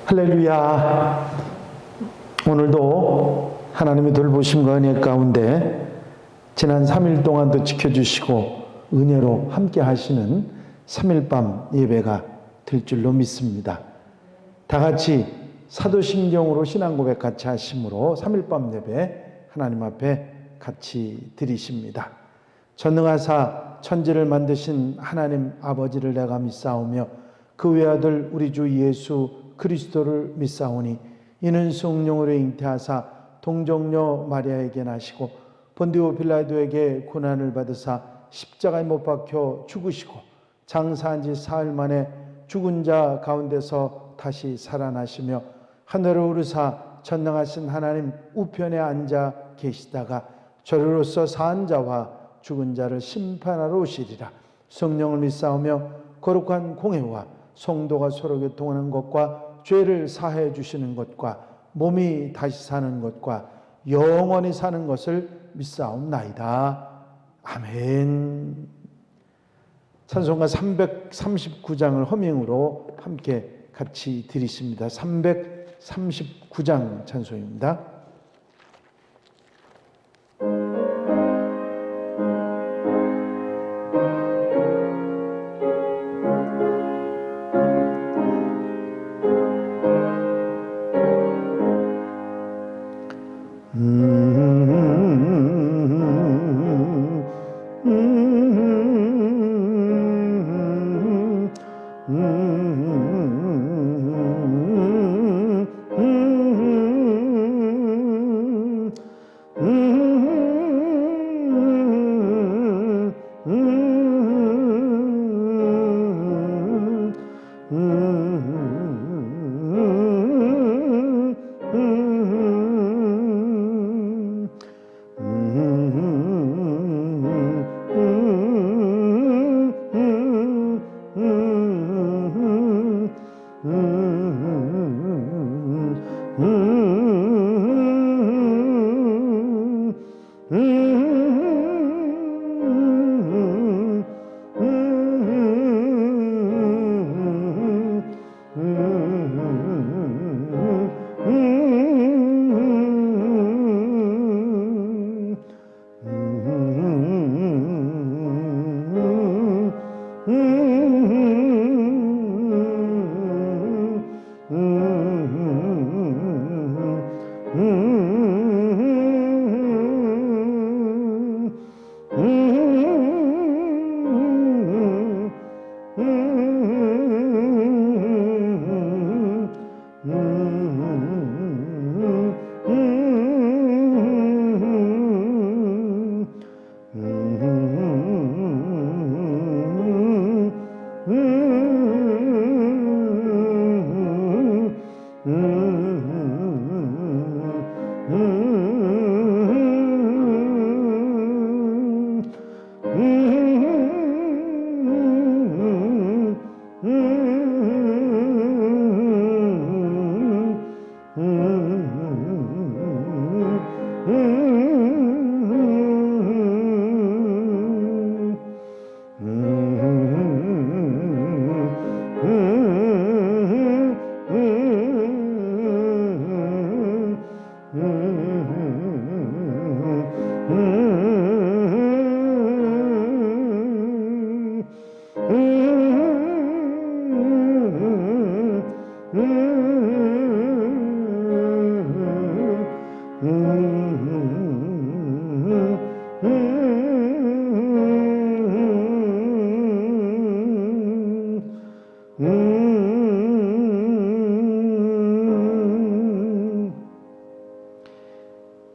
할렐루야. 오늘도 하나님의 돌보심과 은혜 가운데 지난 3일 동안도 지켜주시고 은혜로 함께 하시는 3일밤 예배가 될 줄로 믿습니다. 다 같이 사도신경으로 신앙고백 같이 하심으로 3일밤 예배 하나님 앞에 같이 드리십니다. 전능하사 천지를 만드신 하나님 아버지를 내가 믿사오며 그 외아들 우리 주 예수 그리스도를 믿사오니 이는 성령으로 잉태하사 동정녀 마리아에게 나시고 본디오 빌라도에게 고난을 받으사 십자가에 못 박혀 죽으시고 장사한 지 사흘 만에 죽은 자 가운데서 다시 살아나시며 하늘을 오르사 전능하신 하나님 우편에 앉아 계시다가 저리로서 산 자와 죽은 자를 심판하러 오시리라. 성령을 믿사오며 거룩한 공회와 성도가 서로 교통하는 것과 죄를 사해 주시는 것과 몸이 다시 사는 것과 영원히 사는 것을 믿사옵나이다. 아멘. 찬송가 339장을 허밍으로 함께 같이 드리십니다. 339장 찬송입니다.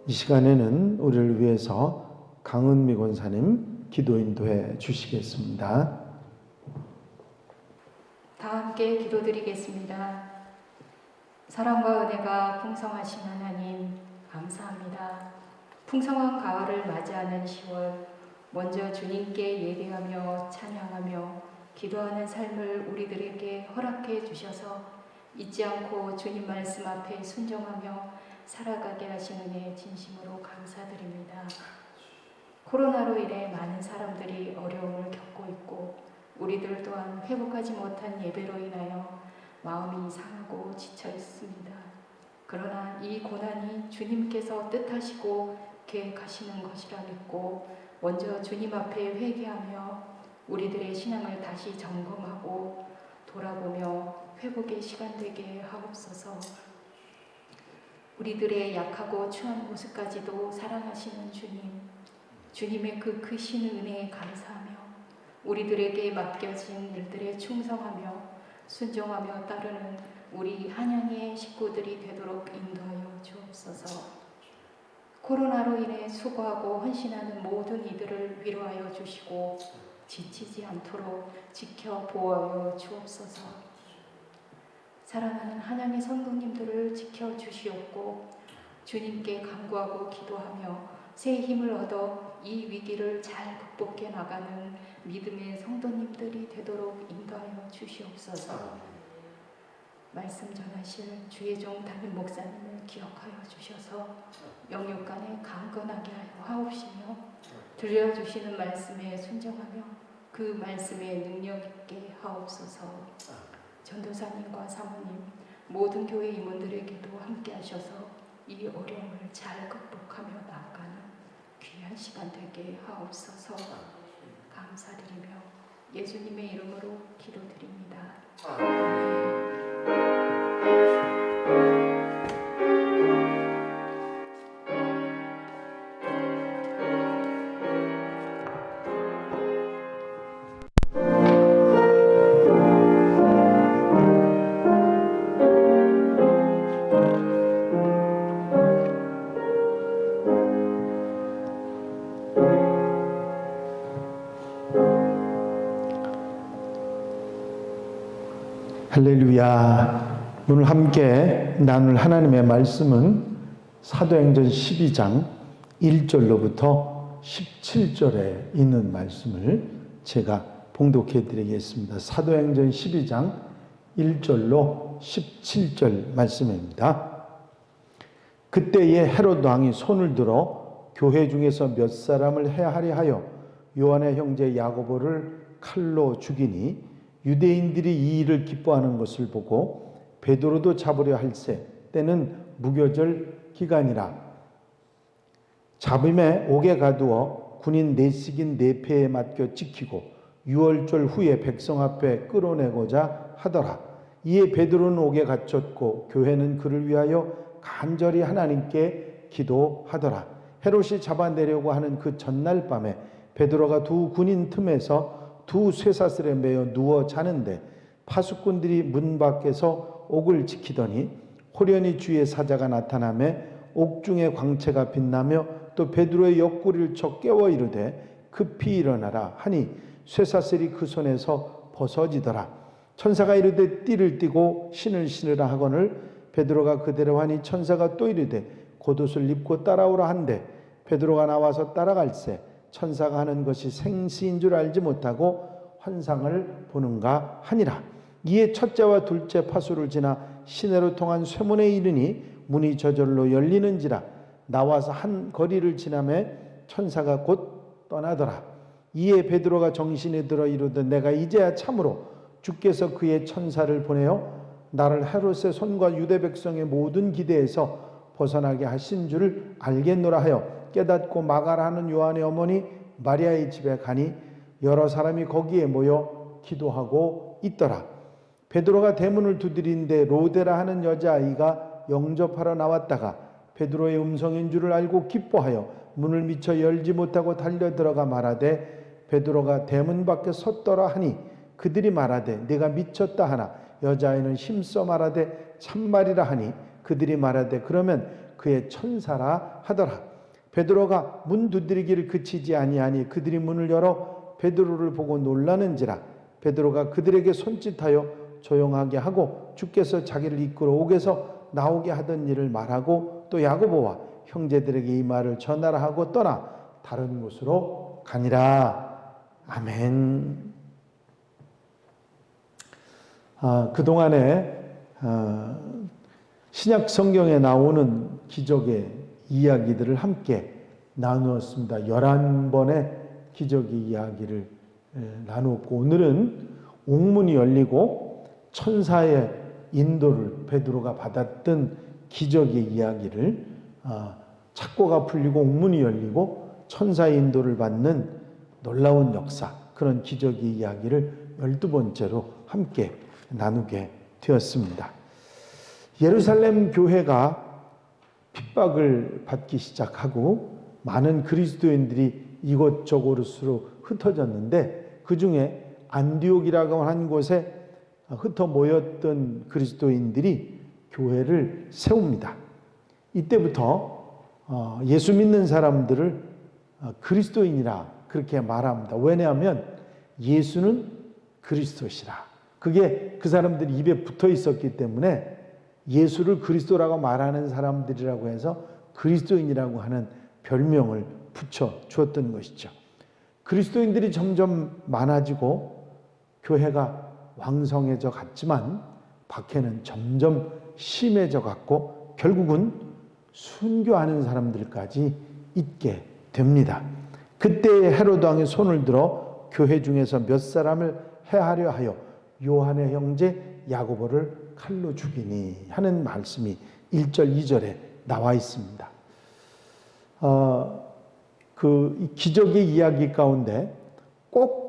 이 시간에는 우리를 위해서 강은미 권사님 기도 인도해 주시겠습니다. 다 함께 기도드리겠습니다. 사랑과 은혜가 풍성하신 하나님 감사합니다. 풍성한 가을을 맞이하는 10월 먼저 주님께 예배하며 찬양하며 기도하는 삶을 우리들에게 허락해 주셔서 잊지 않고 주님 말씀 앞에 순종하며 살아가게 하신 은혜에 진심으로 감사드립니다. 코로나로 인해 많은 사람들이 어려움을 겪고 있고 우리들 또한 회복하지 못한 예배로 인하여 마음이 상하고 지쳐 있습니다. 그러나 이 고난이 주님께서 뜻하시고 계획하시는 것이라 믿고 먼저 주님 앞에 회개하며 우리들의 신앙을 다시 점검하고 돌아보며 회복의 시간 되게 하옵소서. 우리들의 약하고 추한 모습까지도 사랑하시는 주님, 주님의 그 크신 은혜에 감사하며 우리들에게 맡겨진 일들에 충성하며 순종하며 따르는 우리 한양의 식구들이 되도록 인도하여 주옵소서. 코로나로 인해 수고하고 헌신하는 모든 이들을 위로하여 주시고 지치지 않도록 지켜 보호하여 주옵소서. 사랑하는 한양의 성도님들을 지켜 주시옵고 주님께 간구하고 기도하며 새 힘을 얻어 이 위기를 잘 극복해 나가는 믿음의 성도님들이 되도록 인도하여 주시옵소서. 말씀 전하실 주의 종 담임 목사님을 기억하여 주셔서 영육간에 강건하게 하여 하옵시며 들려주시는 말씀에 순종하며 그 말씀에 능력 있게 하옵소서. 전도사님과 사모님 모든 교회 임원들에게도 함께 하셔서 이 어려움을 잘 극복하며 나아가는 귀한 시간 되게 하옵소서. 감사드리며 예수님의 이름으로 기도드립니다. 할렐루야. 오늘 함께 나눌 하나님의 말씀은 사도행전 12장 1절로부터 17절에 있는 말씀을 제가 봉독해 드리겠습니다. 사도행전 12장 1절로 17절 말씀입니다. 그때에 헤롯 왕이 손을 들어 교회 중에서 몇 사람을 해하려 하여 요한의 형제 야고보를 칼로 죽이니 유대인들이 이 일을 기뻐하는 것을 보고 베드로도 잡으려 할세 때는 무교절 기간이라 잡음에 옥에 가두어 군인 내식인 내패에 맡겨 지키고 유월절 후에 백성 앞에 끌어내고자 하더라. 이에 베드로는 옥에 갇혔고 교회는 그를 위하여 간절히 하나님께 기도하더라. 헤롯이 잡아내려고 하는 그 전날 밤에 베드로가 두 군인 틈에서 두 쇠사슬에 매여 누워 자는데 파수꾼들이 문 밖에서 옥을 지키더니 호련히 주의 사자가 나타나매 옥중에 광채가 빛나며 또 베드로의 옆구리를 쳐 깨워 이르되 급히 일어나라 하니 쇠사슬이 그 손에서 벗어지더라. 천사가 이르되 띠를 띠고 신을 신으라 하거늘 베드로가 그대로 하니 천사가 또 이르되 겉옷을 입고 따라오라 한데 베드로가 나와서 따라갈새 천사가 하는 것이 생시인 줄 알지 못하고 환상을 보는가 하니라. 이에 첫째와 둘째 파수를 지나 시내로 통한 쇠문에 이르니 문이 저절로 열리는지라. 나와서 한 거리를 지나매 천사가 곧 떠나더라. 이에 베드로가 정신에 들어 이르되 내가 이제야 참으로 주께서 그의 천사를 보내어 나를 헤롯의 손과 유대 백성의 모든 기대에서 벗어나게 하신 줄을 알겠노라 하여 깨닫고 마가라 하는 요한의 어머니 마리아의 집에 가니 여러 사람이 거기에 모여 기도하고 있더라. 베드로가 대문을 두드리는데 로데라 하는 여자아이가 영접하러 나왔다가 베드로의 음성인 줄을 알고 기뻐하여 문을 미쳐 열지 못하고 달려 들어가 말하되 베드로가 대문 밖에 섰더라 하니 그들이 말하되 네가 미쳤다 하나 여자아이는 힘써 말하되 참말이라 하니 그들이 말하되 그러면 그의 천사라 하더라. 베드로가 문 두드리기를 그치지 아니하니 그들이 문을 열어 베드로를 보고 놀라는지라. 베드로가 그들에게 손짓하여 조용하게 하고 주께서 자기를 이끌어 옥에서 나오게 하던 일을 말하고 또 야고보와 형제들에게 이 말을 전하라 하고 떠나 다른 곳으로 가니라. 아멘. 그동안에 신약 성경에 나오는 기적의 이야기들을 함께 나누었습니다. 11번의 기적의 이야기를 나누었고 오늘은 옥문이 열리고 천사의 인도를 베드로가 받았던 기적의 이야기를 착고가 풀리고 옥문이 열리고 천사의 인도를 받는 놀라운 역사, 그런 기적의 이야기를 12번째로 함께 나누게 되었습니다. 예루살렘 교회가 핍박을 받기 시작하고 많은 그리스도인들이 이곳저곳으로 흩어졌는데, 그 중에 안디옥이라고 하는 곳에 흩어 모였던 그리스도인들이 교회를 세웁니다. 이때부터 예수 믿는 사람들을 그리스도인이라 그렇게 말합니다. 왜냐하면 예수는 그리스도시라. 그게 그 사람들이 입에 붙어 있었기 때문에 예수를 그리스도라고 말하는 사람들이라고 해서 그리스도인이라고 하는 별명을 붙여 주었던 것이죠. 그리스도인들이 점점 많아지고 교회가 왕성해져 갔지만 박해는 점점 심해져 갔고 결국은 순교하는 사람들까지 있게 됩니다. 그때 헤로드 왕이 손을 들어 교회 중에서 몇 사람을 해하려 하여 요한의 형제 야고보를 칼로 죽이니 하는 말씀이 1절 2절에 나와 있습니다. 그 기적의 이야기 가운데 꼭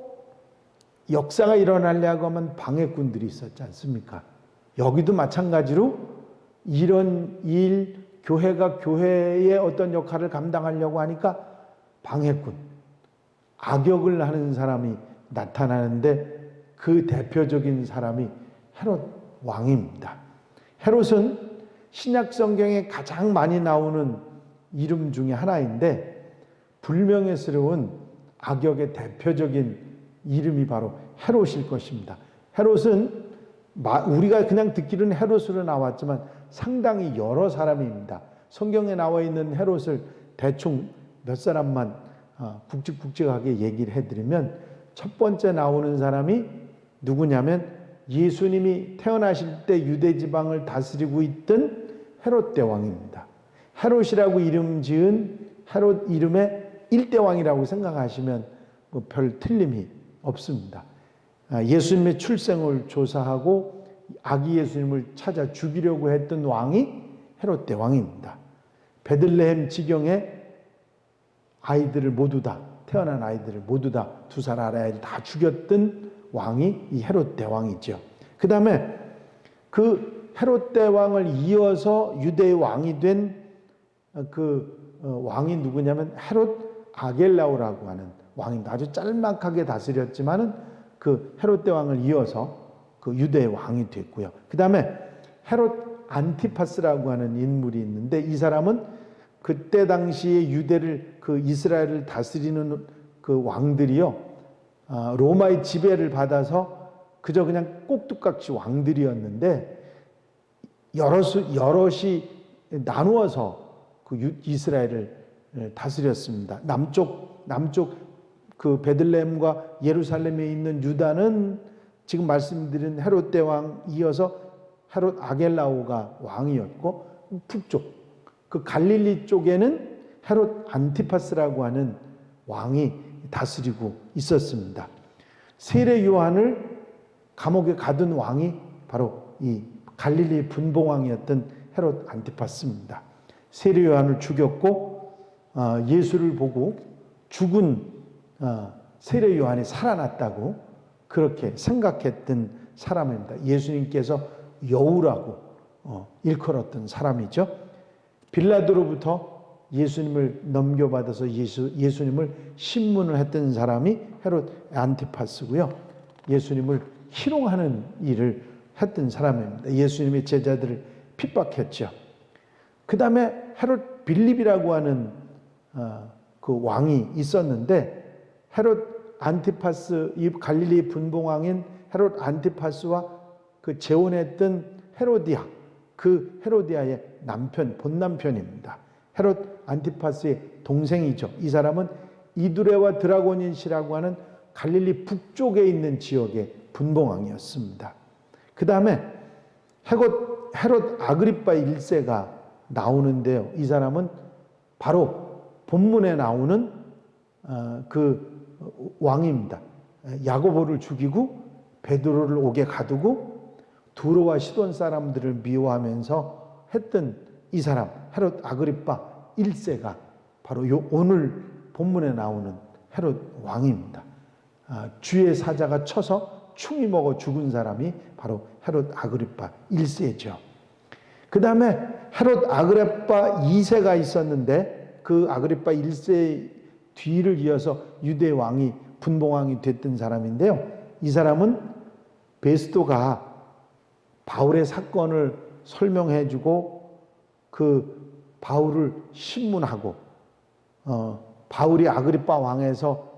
역사가 일어나려고 하면 방해꾼들이 있었지 않습니까? 여기도 마찬가지로 이런 일, 교회가 교회의 어떤 역할을 감당하려고 하니까 방해꾼, 악역을 하는 사람이 나타나는데 그 대표적인 사람이 헤롯 왕입니다. 헤롯은 신약 성경에 가장 많이 나오는 이름 중에 하나인데 불명예스러운 악역의 대표적인 이름이 바로 헤롯일 것입니다. 헤롯은 우리가 그냥 듣기로는 헤롯으로 나왔지만 상당히 여러 사람입니다. 성경에 나와 있는 헤롯을 대충 몇 사람만 굵직굵직하게 얘기를 해드리면, 첫 번째 나오는 사람이 누구냐면 예수님이 태어나실 때 유대 지방을 다스리고 있던 헤롯 대왕입니다. 헤롯이라고 이름 지은 헤롯 이름의 1대 왕이라고 생각하시면 별 틀림이 없습니다. 예수님의 출생을 조사하고 아기 예수님을 찾아 죽이려고 했던 왕이 헤롯 대왕입니다. 베들레헴 지경에 아이들을 모두 다, 태어난 아이들을 모두 다, 2살 아래를 다 죽였던 왕이 이 헤롯 대왕이죠. 그 다음에 그 헤롯 대왕을 이어서 유대의 왕이 된 그 왕이 누구냐면 헤롯 아겔라오라고 하는 왕입니다. 아주 짤막하게 다스렸지만은 그 헤롯 대왕을 이어서 그 유대의 왕이 됐고요. 그 다음에 헤롯 안티파스라고 하는 인물이 있는데, 이 사람은 그때 당시에 유대를, 그 이스라엘을 다스리는 그 왕들이요, 로마의 지배를 받아서 그저 그냥 꼭두각시 왕들이었는데 여럿이 나누어서 그 이스라엘을 다스렸습니다. 남쪽 그 베들레헴과 예루살렘에 있는 유다는 지금 말씀드린 헤롯 대왕 이어서 헤롯 아겔라오가 왕이었고, 북쪽 그 갈릴리 쪽에는 헤롯 안티파스라고 하는 왕이 다스리고 있었습니다. 세례 요한을 감옥에 가둔 왕이 바로 이 갈릴리 분봉왕이었던 헤롯 안티파스입니다. 세례 요한을 죽였고 예수를 보고 죽은 세례 요한이 살아났다고 그렇게 생각했던 사람입니다. 예수님께서 여우라고 일컬었던 사람이죠. 빌라도로부터 예수님을 넘겨받아서 예수님을 신문을 했던 사람이 헤롯 안티파스고요. 예수님을 희롱하는 일을 했던 사람입니다. 예수님의 제자들을 핍박했죠. 그 다음에 헤롯 빌립이라고 하는 그 왕이 있었는데, 헤롯 안티파스, 이 갈릴리 분봉왕인 헤롯 안티파스와 그 재혼했던 헤로디아, 그 헤로디아의 남편, 본남편입니다. 헤롯 안티파스의 동생이죠. 이 사람은 이두레와 드라고닌시라고 하는 갈릴리 북쪽에 있는 지역의 분봉왕이었습니다. 그 다음에 헤롯 아그리파 1세가 나오는데요. 이 사람은 바로 본문에 나오는 그 왕입니다. 야고보를 죽이고 베드로를 옥에 가두고 두로와 시돈 사람들을 미워하면서 했던 이 사람 헤롯 아그리파 1세가 바로 오늘 본문에 나오는 헤롯 왕입니다. 주의 사자가 쳐서 충이 먹어 죽은 사람이 바로 헤롯 아그리파 1세죠. 그 다음에 헤롯 아그리파 2세가 있었는데 그 아그리파 1세 뒤를 이어서 유대 왕이 분봉왕이 됐던 사람인데요. 이 사람은 베스도가 바울의 사건을 설명해주고 그 바울을 신문하고 바울이 아그리파 왕에서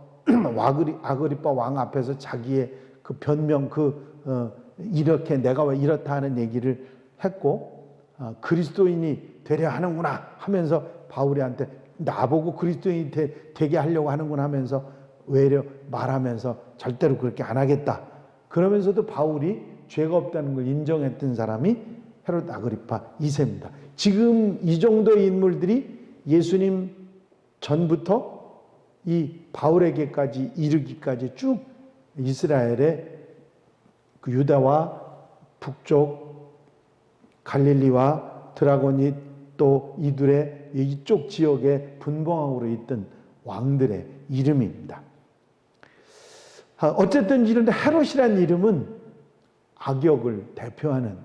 아그리파 왕 앞에서 자기의 그 변명 이렇게 내가 왜 이렇다 하는 얘기를 했고 그리스도인이 되려 하는구나 하면서 바울이한테 나보고 그리스도인이 되게 하려고 하는구나 하면서 외려 말하면서 절대로 그렇게 안 하겠다. 그러면서도 바울이 죄가 없다는 걸 인정했던 사람이 헤롯 아그리파 2세입니다. 지금 이 정도의 인물들이 예수님 전부터 이 바울에게까지 이르기까지 쭉 이스라엘의 그 유다와 북쪽 갈릴리와 드라고닛 또 이둘의 이쪽 지역의 분봉왕으로 있던 왕들의 이름입니다. 어쨌든 이런데 헤롯이라는 이름은 악역을 대표하는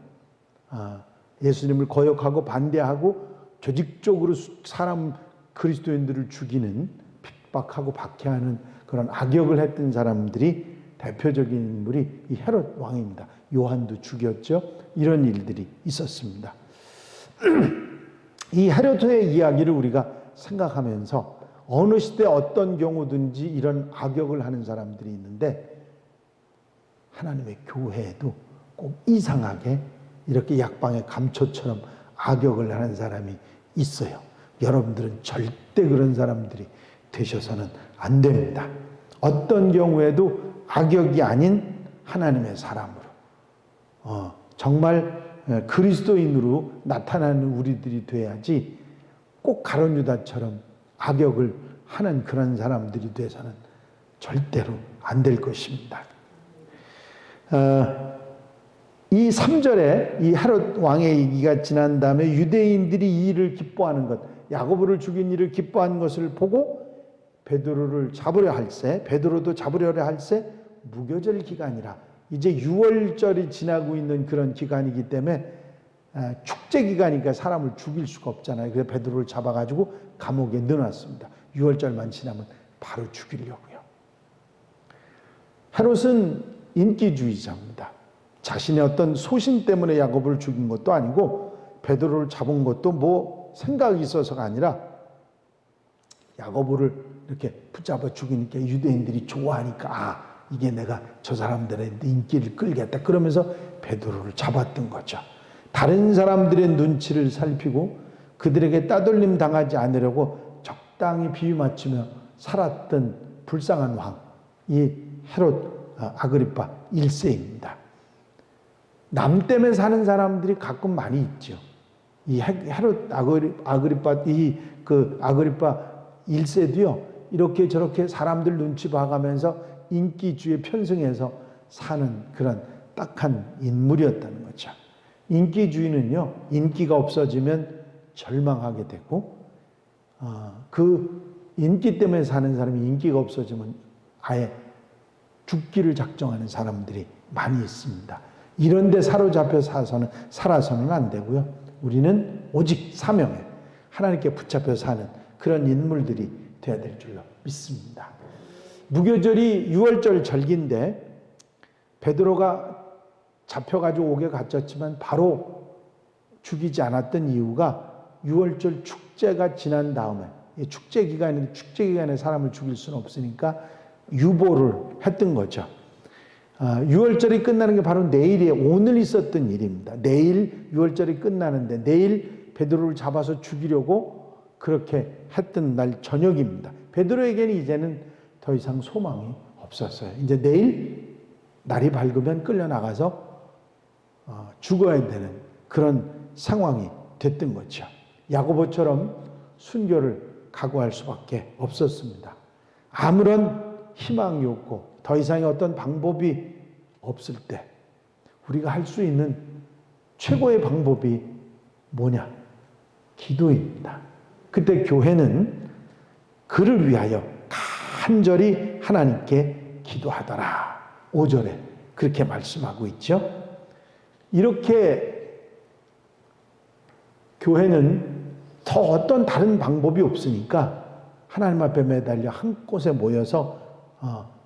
예수님을 거역하고 반대하고 조직적으로 사람 그리스도인들을 죽이는 핍박하고 박해하는 그런 악역을 했던 사람들이 대표적인 인물이 이 헤롯 왕입니다. 요한도 죽였죠. 이런 일들이 있었습니다. 이 헤롯의 이야기를 우리가 생각하면서 어느 시대 어떤 경우든지 이런 악역을 하는 사람들이 있는데 하나님의 교회에도 꼭 이상하게 이렇게 약방의 감초처럼 악역을 하는 사람이 있어요. 여러분들은 절대 그런 사람들이 되셔서는 안 됩니다. 어떤 경우에도 악역이 아닌 하나님의 사람으로 정말 그리스도인으로 나타나는 우리들이 돼야지 꼭 가룟 유다처럼 악역을 하는 그런 사람들이 돼서는 절대로 안 될 것입니다. 이 3절에 이 헤롯 왕의 얘기가 지난 다음에 유대인들이 이 일을 기뻐하는 것, 야고보를 죽인 일을 기뻐하는 것을 보고 베드로도 잡으려 할세 무교절 기간이라 이제 6월절이 지나고 있는 그런 기간이기 때문에 축제 기간이니까 사람을 죽일 수가 없잖아요. 그래서 베드로를 잡아가지고 감옥에 넣어놨습니다. 6월절만 지나면 바로 죽이려고요. 헤롯은 인기주의자입니다. 자신의 어떤 소신 때문에 야고보를 죽인 것도 아니고 베드로를 잡은 것도 뭐 생각이 있어서가 아니라 야고보를 이렇게 붙잡아 죽이니까 유대인들이 좋아하니까 이게 내가 저 사람들의 인기를 끌겠다 그러면서 베드로를 잡았던 거죠. 다른 사람들의 눈치를 살피고 그들에게 따돌림 당하지 않으려고 적당히 비유 맞추며 살았던 불쌍한 왕, 이 헤롯 아그리파 1세입니다. 남 때문에 사는 사람들이 가끔 많이 있죠. 이 헤롯 아그리파 아그리파 1세도요. 이렇게 저렇게 사람들 눈치 봐가면서 인기주의에 편승해서 사는 그런 딱한 인물이었다는 거죠. 인기주의는요. 인기가 없어지면 절망하게 되고 그 인기 때문에 사는 사람이 인기가 없어지면 아예 죽기를 작정하는 사람들이 많이 있습니다. 이런 데 사로잡혀 살아서는 안 되고요. 우리는 오직 사명에 하나님께 붙잡혀 사는 그런 인물들이 되어야 될 줄로 믿습니다. 무교절이 6월절 절기인데 베드로가 잡혀가지고 옥에 갇혔지만 바로 죽이지 않았던 이유가 6월절 축제가 지난 다음에 축제 기간에 사람을 죽일 수는 없으니까 유보를 했던 거죠. 6월절이 끝나는 게 바로 내일이에요. 오늘 있었던 일입니다. 내일 6월절이 끝나는데 내일 베드로를 잡아서 죽이려고 그렇게 했던 날 저녁입니다. 베드로에게는 이제는 더 이상 소망이 없었어요. 이제 내일 날이 밝으면 끌려나가서 죽어야 되는 그런 상황이 됐던 거죠. 야고보처럼 순교를 각오할 수밖에 없었습니다. 아무런 희망이 없고 더 이상의 어떤 방법이 없을 때 우리가 할 수 있는 최고의 방법이 뭐냐? 기도입니다. 그때 교회는 그를 위하여 간절히 하나님께 기도하더라. 5절에 그렇게 말씀하고 있죠. 이렇게 교회는 더 어떤 다른 방법이 없으니까 하나님 앞에 매달려 한 곳에 모여서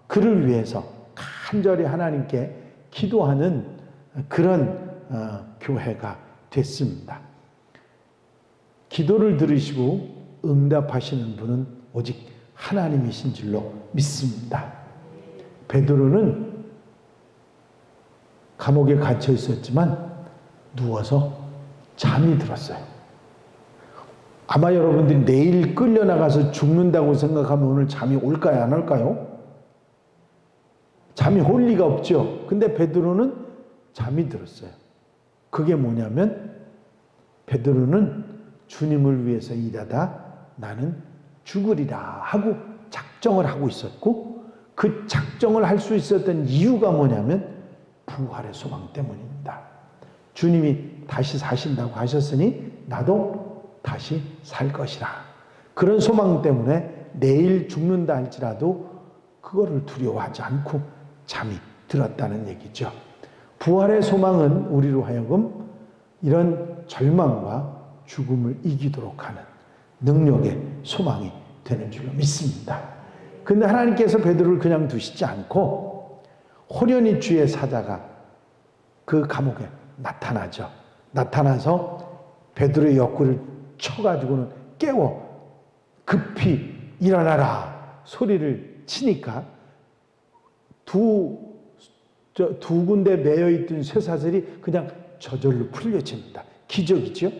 그를 위해서 간절히 하나님께 기도하는 그런 교회가 됐습니다. 기도를 들으시고 응답하시는 분은 오직 하나님이신 줄로 믿습니다. 베드로는 감옥에 갇혀 있었지만 누워서 잠이 들었어요. 아마 여러분들이 내일 끌려나가서 죽는다고 생각하면 오늘 잠이 올까요? 안 올까요? 잠이 올 리가 없죠. 근데 베드로는 잠이 들었어요. 그게 뭐냐면 베드로는 주님을 위해서 일하다 나는 죽으리라 하고 작정을 하고 있었고, 그 작정을 할 수 있었던 이유가 뭐냐면 부활의 소망 때문입니다. 주님이 다시 사신다고 하셨으니 나도 다시 살 것이라. 그런 소망 때문에 내일 죽는다 할지라도 그거를 두려워하지 않고 잠이 들었다는 얘기죠. 부활의 소망은 우리로 하여금 이런 절망과 죽음을 이기도록 하는 능력의 소망이 되는 줄로 믿습니다. 근데 하나님께서 베드로를 그냥 두시지 않고 호련히 주의 사자가 그 감옥에 나타나죠. 나타나서 베드로의 옆구리를 쳐가지고는 깨워 급히 일어나라 소리를 치니까 두 군데 매여있던 쇠사슬이 그냥 저절로 풀려집니다. 기적이죠.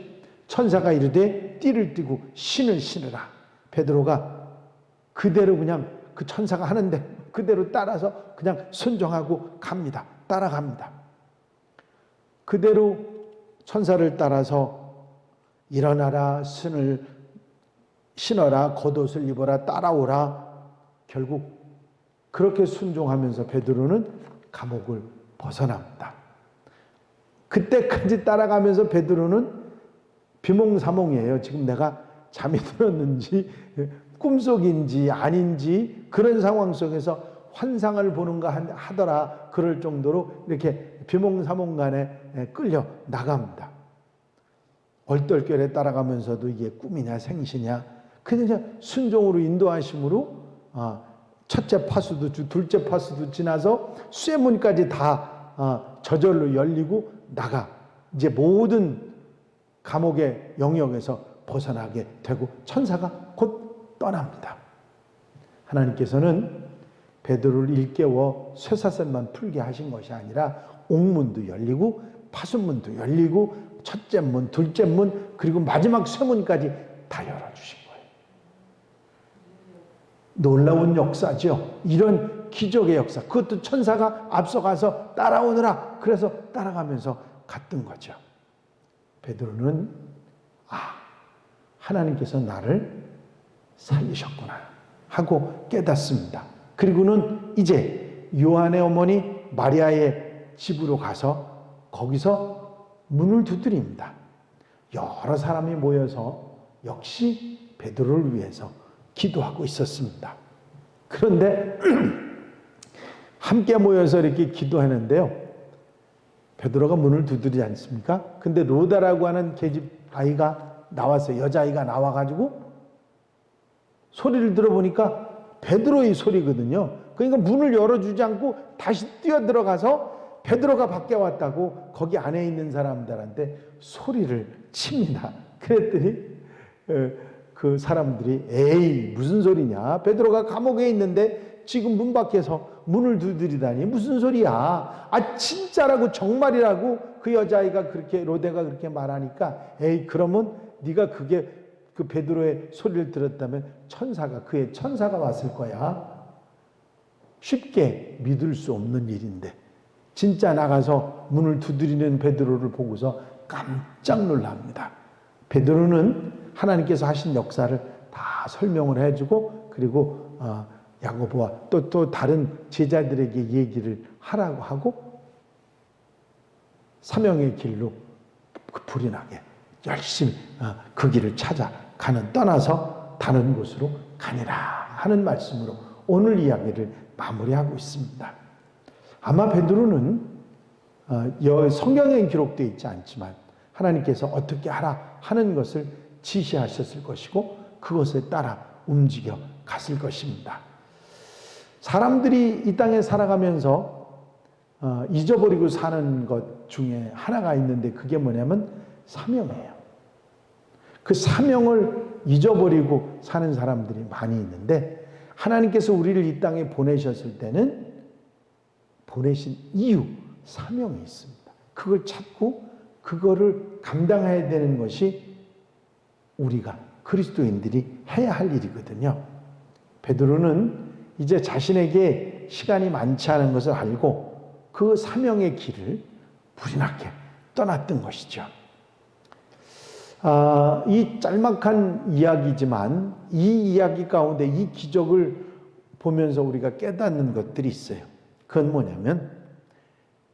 천사가 이르되 띠를 띠고 신을 신으라. 베드로가 그대로 그냥 그 천사가 하는데 그대로 따라서 그냥 순종하고 갑니다. 따라갑니다. 그대로 천사를 따라서 일어나라, 신을 신어라, 겉옷을 입어라, 따라오라. 결국 그렇게 순종하면서 베드로는 감옥을 벗어납니다. 그때까지 따라가면서 베드로는 비몽사몽이에요. 지금 내가 잠이 들었는지 꿈속인지 아닌지 그런 상황 속에서 환상을 보는가 하더라. 그럴 정도로 이렇게 비몽사몽간에 끌려 나갑니다. 얼떨결에 따라가면서도 이게 꿈이냐 생시냐 그냥 순종으로 인도하심으로 첫째 파수도 둘째 파수도 지나서 쇠문까지 다 저절로 열리고 나가 이제 모든 감옥의 영역에서 벗어나게 되고 천사가 곧 떠납니다. 하나님께서는 베드로를 일깨워 쇠사슬만 풀게 하신 것이 아니라 옥문도 열리고 파수문도 열리고 첫째 문, 둘째 문 그리고 마지막 쇠문까지 다 열어주신 거예요. 놀라운 역사죠. 이런 기적의 역사. 그것도 천사가 앞서가서 따라오느라 그래서 따라가면서 갔던 거죠. 베드로는 하나님께서 나를 살리셨구나 하고 깨닫습니다. 그리고는 이제 요한의 어머니 마리아의 집으로 가서 거기서 문을 두드립니다. 여러 사람이 모여서 역시 베드로를 위해서 기도하고 있었습니다. 그런데 함께 모여서 이렇게 기도하는데요. 베드로가 문을 두드리지 않습니까? 근데 로다라고 하는 계집 아이가 나왔어요. 여자아이가 나와가지고 소리를 들어보니까 베드로의 소리거든요. 그러니까 문을 열어주지 않고 다시 뛰어들어가서 베드로가 밖에 왔다고 거기 안에 있는 사람들한테 소리를 칩니다. 그랬더니 그 사람들이 에이 무슨 소리냐, 베드로가 감옥에 있는데 지금 문 밖에서 문을 두드리다니 무슨 소리야, 진짜라고 정말이라고 그 여자아이가 그렇게 로데가 그렇게 말하니까 에이 그러면 네가 그게 그 베드로의 소리를 들었다면 그의 천사가 왔을 거야. 쉽게 믿을 수 없는 일인데 진짜 나가서 문을 두드리는 베드로를 보고서 깜짝 놀랍니다. 베드로는 하나님께서 하신 역사를 다 설명을 해주고 그리고 야고보와 또 다른 제자들에게 얘기를 하라고 하고 사명의 길로 불이 나게 열심히 그 길을 찾아가는, 떠나서 다른 곳으로 가니라 하는 말씀으로 오늘 이야기를 마무리하고 있습니다. 아마 베드로는 성경에 기록되어 있지 않지만 하나님께서 어떻게 하라 하는 것을 지시하셨을 것이고 그것에 따라 움직여 갔을 것입니다. 사람들이 이 땅에 살아가면서 잊어버리고 사는 것 중에 하나가 있는데 그게 뭐냐면 사명이에요. 그 사명을 잊어버리고 사는 사람들이 많이 있는데 하나님께서 우리를 이 땅에 보내셨을 때는 보내신 이유, 사명이 있습니다. 그걸 찾고 그거를 감당해야 되는 것이 우리가 그리스도인들이 해야 할 일이거든요. 베드로는 이제 자신에게 시간이 많지 않은 것을 알고 그 사명의 길을 불이 나게 떠났던 것이죠. 이 짤막한 이야기지만 이 이야기 가운데 이 기적을 보면서 우리가 깨닫는 것들이 있어요. 그건 뭐냐면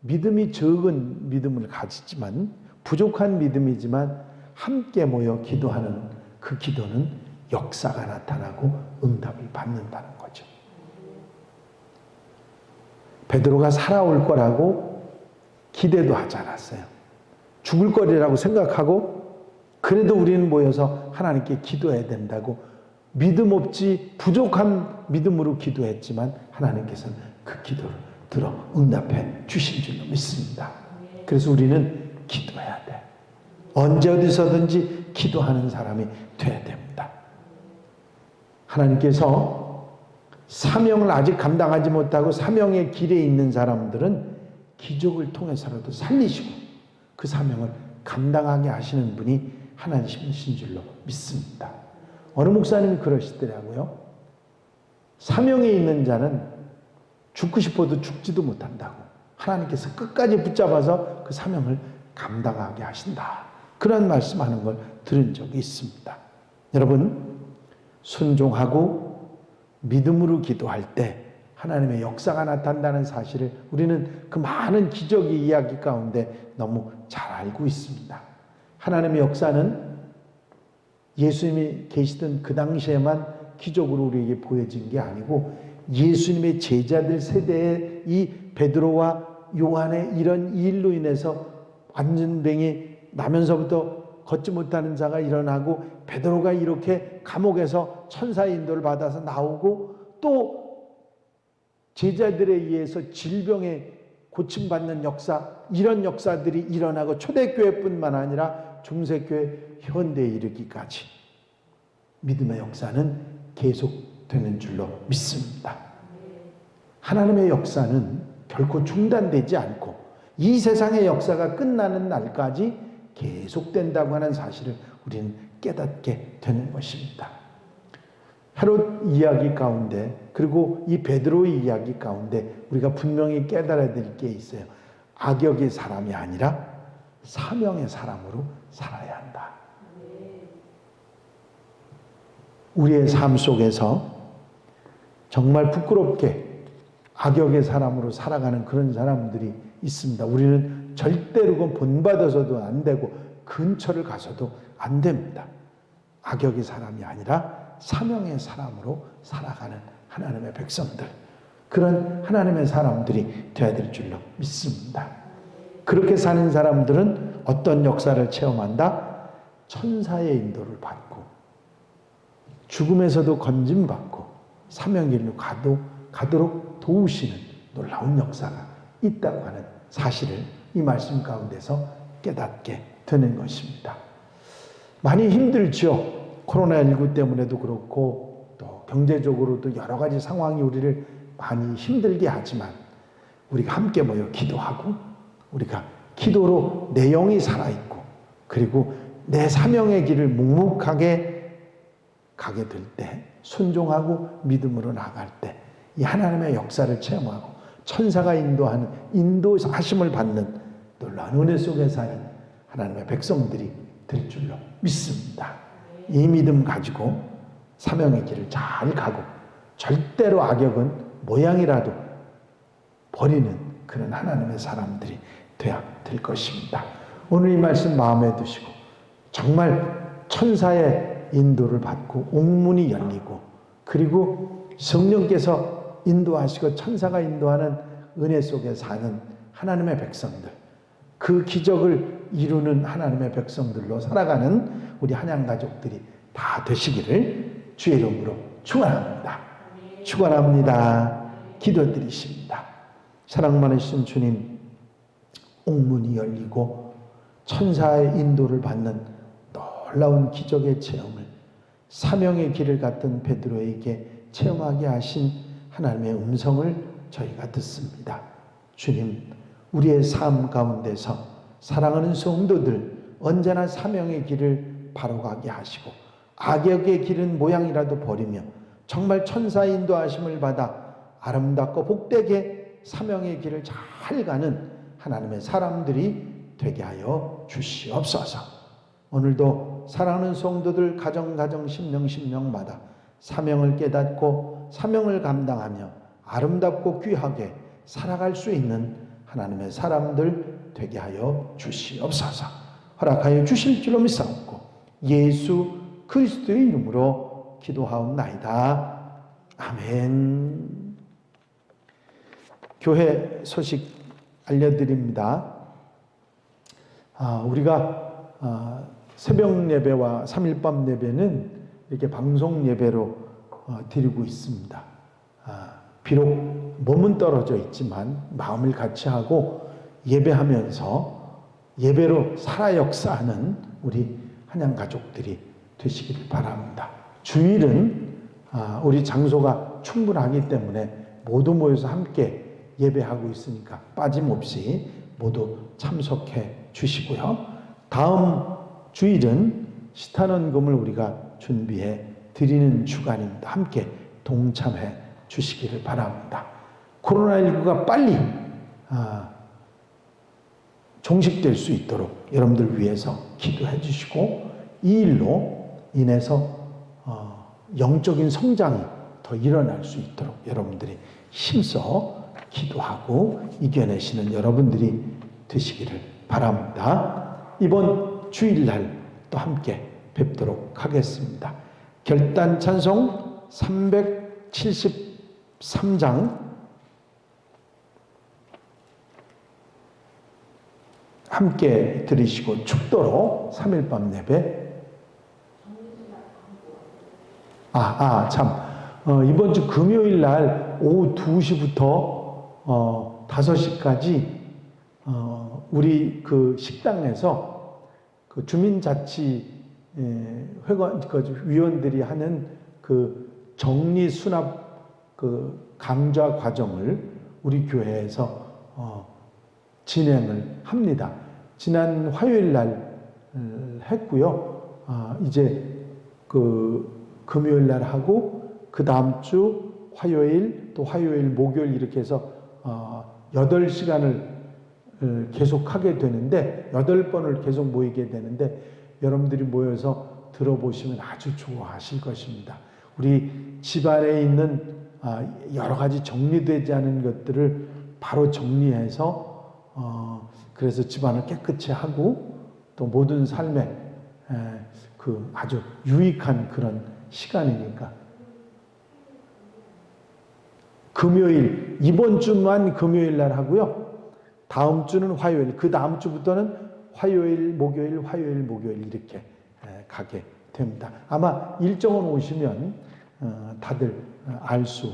믿음이 적은 믿음을 가지지만 부족한 믿음이지만 함께 모여 기도하는 그 기도는 역사가 나타나고 응답을 받는다는 거죠. 베드로가 살아올 거라고 기대도 하지 않았어요. 죽을 거리라고 생각하고 그래도 우리는 모여서 하나님께 기도해야 된다고 믿음 없이 부족한 믿음으로 기도했지만 하나님께서는 그 기도를 들어 응답해 주신 줄로 믿습니다. 그래서 우리는 기도해야 돼. 언제 어디서든지 기도하는 사람이 돼야 됩니다. 하나님께서 사명을 아직 감당하지 못하고 사명의 길에 있는 사람들은 기적을 통해서라도 살리시고 그 사명을 감당하게 하시는 분이 하나님이신 줄로 믿습니다. 어느 목사님이 그러시더라고요. 사명에 있는 자는 죽고 싶어도 죽지도 못한다고. 하나님께서 끝까지 붙잡아서 그 사명을 감당하게 하신다. 그런 말씀하는 걸 들은 적이 있습니다. 여러분, 순종하고 믿음으로 기도할 때 하나님의 역사가 나타난다는 사실을 우리는 그 많은 기적의 이야기 가운데 너무 잘 알고 있습니다. 하나님의 역사는 예수님이 계시던 그 당시에만 기적으로 우리에게 보여진 게 아니고 예수님의 제자들 세대의 이 베드로와 요한의 이런 일로 인해서 안전병이 나면서부터 걷지 못하는 자가 일어나고 베드로가 이렇게 감옥에서 천사의 인도를 받아서 나오고 또 제자들에 의해서 질병에 고침받는 역사, 이런 역사들이 일어나고 초대교회뿐만 아니라 중세교회 현대에 이르기까지 믿음의 역사는 계속되는 줄로 믿습니다. 하나님의 역사는 결코 중단되지 않고 이 세상의 역사가 끝나는 날까지 계속된다고 하는 사실을 우리는 깨닫게 되는 것입니다. 헤롯 이야기 가운데 그리고 이 베드로의 이야기 가운데 우리가 분명히 깨달아야 될 게 있어요. 악역의 사람이 아니라 사명의 사람으로 살아야 한다. 우리의 삶 속에서 정말 부끄럽게 악역의 사람으로 살아가는 그런 사람들이 있습니다. 우리는 절대로 그건 본받아서도 안 되고 근처를 가서도 안 됩니다. 악역의 사람이 아니라 사명의 사람으로 살아가는 하나님의 백성들, 그런 하나님의 사람들이 되어야 될 줄로 믿습니다. 그렇게 사는 사람들은 어떤 역사를 체험한다? 천사의 인도를 받고 죽음에서도 건짐받고 사명길로 가도록 도우시는 놀라운 역사가 있다고 하는 사실을 이 말씀 가운데서 깨닫게 되는 것입니다. 많이 힘들죠. 코로나19 때문에도 그렇고 또 경제적으로도 여러 가지 상황이 우리를 많이 힘들게 하지만 우리가 함께 모여 기도하고 우리가 기도로 내 영이 살아있고 그리고 내 사명의 길을 묵묵하게 가게 될 때 순종하고 믿음으로 나갈 때 이 하나님의 역사를 체험하고 천사가 인도하는 인도하심을 받는 놀라운 은혜 속에 사는 하나님의 백성들이 될 줄로 믿습니다. 이 믿음 가지고 사명의 길을 잘 가고 절대로 악역은 모양이라도 버리는 그런 하나님의 사람들이 돼야 될 것입니다. 오늘 이 말씀 마음에 두시고 정말 천사의 인도를 받고 옥문이 열리고 그리고 성령께서 인도하시고 천사가 인도하는 은혜 속에 사는 하나님의 백성들, 그 기적을 이루는 하나님의 백성들로 살아가는 우리 한양 가족들이 다 되시기를 주의 이름으로 축원합니다. 축원합니다. 기도드리십니다. 사랑 많으신 주님, 옥문이 열리고 천사의 인도를 받는 놀라운 기적의 체험을 사명의 길을 갔던 베드로에게 체험하게 하신 하나님의 음성을 저희가 듣습니다. 주님, 우리의 삶 가운데서 사랑하는 성도들 언제나 사명의 길을 바로 가게 하시고 악역의 길은 모양이라도 버리며 정말 천사의 인도하심을 받아 아름답고 복되게 사명의 길을 잘 가는 하나님의 사람들이 되게 하여 주시옵소서. 오늘도 사랑하는 성도들 가정 심령마다 사명을 깨닫고 사명을 감당하며 아름답고 귀하게 살아갈 수 있는 하나님의 사람들 되게 하여 주시옵소서. 허락하여 주실 줄로 믿사옵고 예수 그리스도의 이름으로 기도하옵나이다. 아멘. 교회 소식 알려드립니다. 우리가 새벽 예배와 3일밤 예배는 이렇게 방송 예배로 드리고 있습니다. 비록 몸은 떨어져 있지만 마음을 같이 하고 예배하면서 예배로 살아 역사하는 우리 한양 가족들이 되시기를 바랍니다. 주일은 우리 장소가 충분하기 때문에 모두 모여서 함께 예배하고 있으니까 빠짐없이 모두 참석해 주시고요. 다음 주일은 시탄원금을 우리가 준비해 드리는 주간입니다. 함께 동참해 주시기를 바랍니다. 코로나19가 빨리 종식될 수 있도록 여러분들 위해서 기도해 주시고 이 일로 인해서 영적인 성장이 더 일어날 수 있도록 여러분들이 힘써 기도하고 이겨내시는 여러분들이 되시기를 바랍니다. 이번 주일날 또 함께 뵙도록 하겠습니다. 결단 찬송 373장 함께 들으시고 축도로 3일밤 예배 이번 주 금요일 날 오후 2시부터 5시까지 우리 그 식당에서 그 주민자치 회관 위원들이 하는 그 정리 수납 그 강좌 과정을 우리 교회에서 진행을 합니다. 지난 화요일 날 했고요. 이제 그 금요일 날 하고 그 다음 주 화요일 또 화요일 목요일 이렇게 해서 8시간을 계속 하게 되는데 8번을 계속 모이게 되는데 여러분들이 모여서 들어보시면 아주 좋아하실 것입니다. 우리 집안에 있는 여러 가지 정리되지 않은 것들을 바로 정리해서 그래서 집안을 깨끗이 하고 또 모든 삶에 그 아주 유익한 그런 시간이니까 금요일 이번 주만 금요일 날 하고요. 다음 주는 화요일, 그 다음 주부터는 화요일, 목요일 이렇게 가게 됩니다. 아마 일정은 오시면 다들 알 수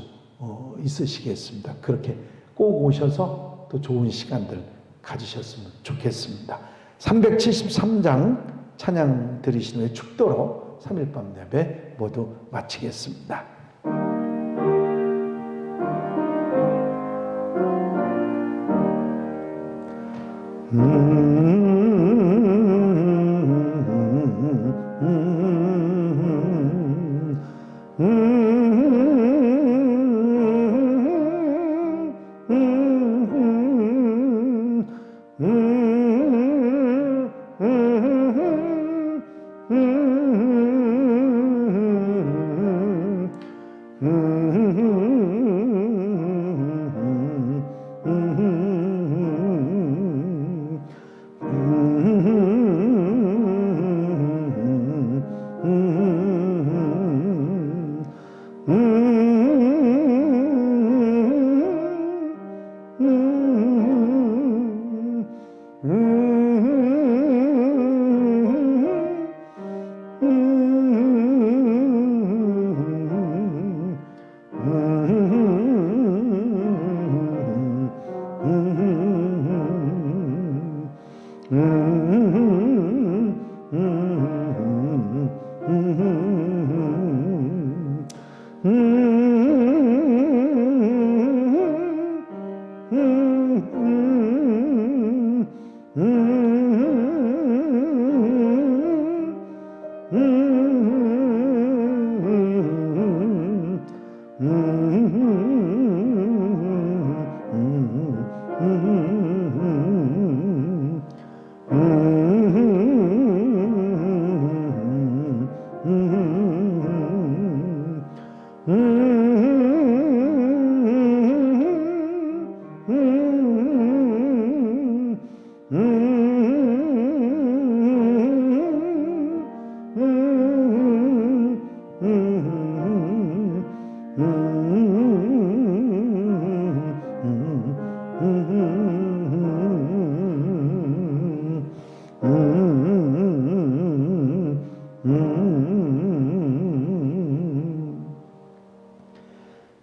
있으시겠습니다. 그렇게 꼭 오셔서 또 좋은 시간들 가지셨으면 좋겠습니다. 373장 찬양 들으신 후에 축도로 3일밤 예배 모두 마치겠습니다.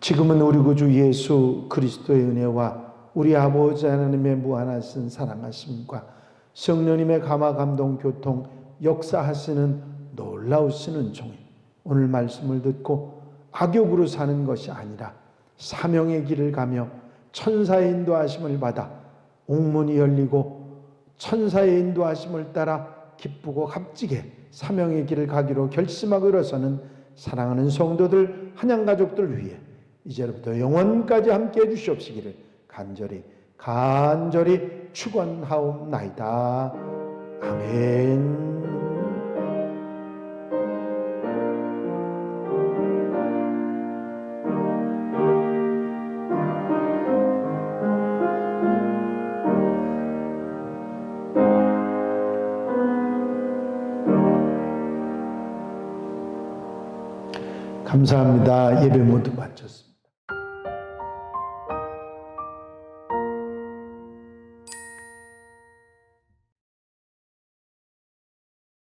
지금은 우리 구주 예수 그리스도의 은혜와 우리 아버지 하나님의 무한하신 사랑하심과 성령님의 감화 감동 교통 역사하시는 놀라우신 은총이 오늘 말씀을 듣고 악욕으로 사는 것이 아니라 사명의 길을 가며 천사의 인도하심을 받아 옥문이 열리고 천사의 인도하심을 따라 기쁘고 값지게 사명의 길을 가기로 결심하고 일어서는 사랑하는 성도들 한양가족들 위해 이제부터 영원까지 함께해 주시옵시기를 간절히 축원하옵나이다. 아멘. 감사합니다. 예배 모두 마쳤습니다.